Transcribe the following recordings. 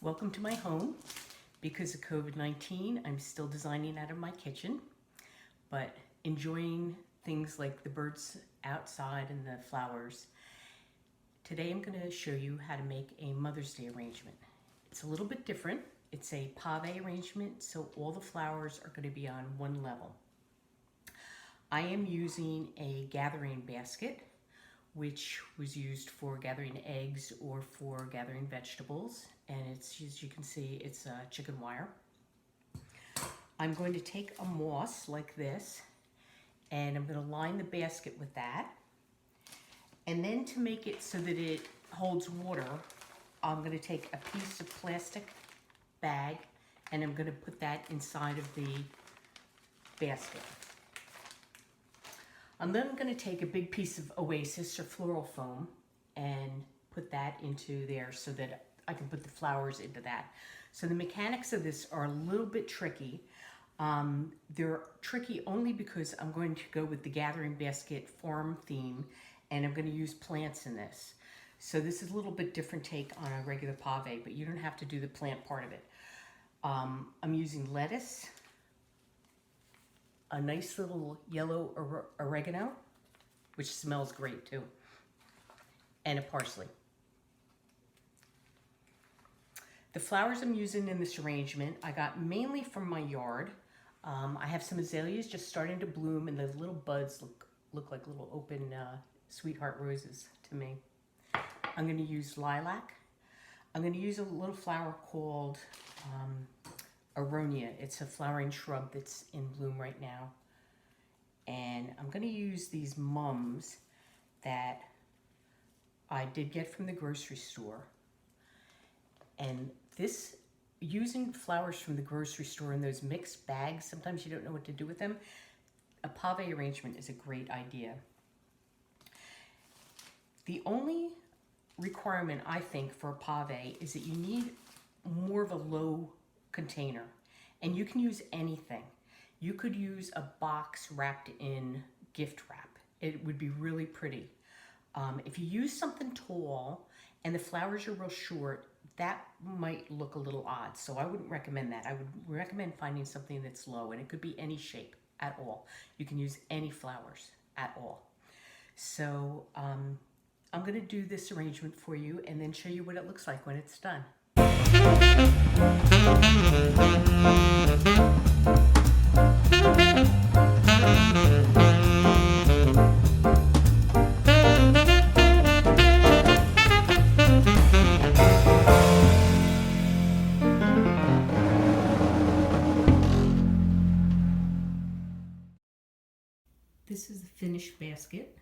Welcome to my home. Because of COVID-19, I'm still designing out of my kitchen, but enjoying things like the birds outside and the flowers. Today I'm going to show you how to make a Mother's Day arrangement. It's a little bit different. It's a pave arrangement, so all the flowers are going to be on one level. I am using a gathering basket, which was used for gathering eggs or for gathering vegetables. And it's, as you can see, it's chicken wire. I'm going to take a moss like this, and I'm going to line the basket with that. And then to make it so that it holds water, I'm going to take a piece of plastic bag, and I'm going to put that inside of the basket. I'm then going to take a big piece of oasis or floral foam and put that into there so that I can put the flowers into that. So the mechanics of this are a little bit tricky. They're tricky only because I'm going to go with the gathering basket farm theme, and I'm going to use plants in this. So this is a little bit different take on a regular pave, but you don't have to do the plant part of it. I'm using lettuce, a nice little yellow oregano, which smells great too, and a parsley. The flowers I'm using in this arrangement I got mainly from my yard. I have some azaleas just starting to bloom, and the little buds look like little open sweetheart roses to me. I'm going to use lilac. I'm going to use a little flower called aronia. It's a flowering shrub that's in bloom right now. And I'm going to use these mums that I did get from the grocery store. And this, using flowers from the grocery store in those mixed bags, sometimes you don't know what to do with them. A pave arrangement is a great idea. The only requirement, I think, for a pave is that you need more of a low container. And you can use anything. You could use a box wrapped in gift wrap. It would be really pretty. If you use something tall and the flowers are real short, that might look a little odd. So I wouldn't recommend that. I would recommend finding something that's low, and it could be any shape at all. You can use any flowers at all. So I'm going to do this arrangement for you and then show you what it looks like when it's done. This is the finished basket,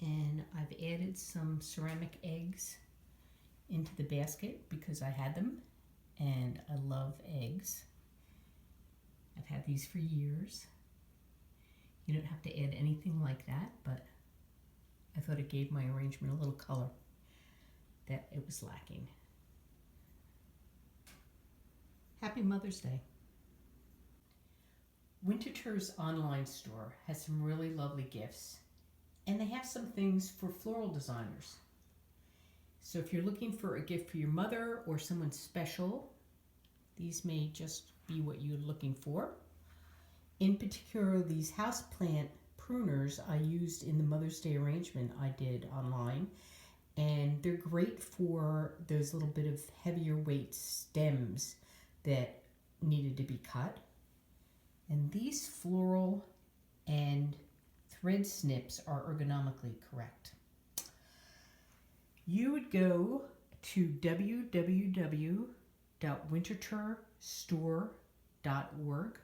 and I've added some ceramic eggs into the basket because I had them, and I love eggs. I've had these for years. You don't have to add anything like that, but I thought it gave my arrangement a little color that it was lacking. Happy Mother's Day. Winterthur's online store has some really lovely gifts, and they have some things for floral designers. So if you're looking for a gift for your mother or someone special, these may just be what you're looking for. In particular, these houseplant pruners I used in the Mother's Day arrangement I did online, and they're great for those little bit of heavier weight stems that needed to be cut. And these floral and thread snips are ergonomically correct. You would go to www.winterthurstore.org.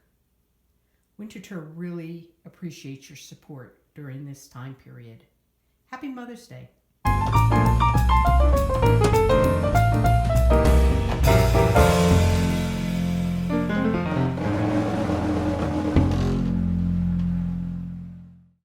Winterthur really appreciates your support during this time period. Happy Mother's Day.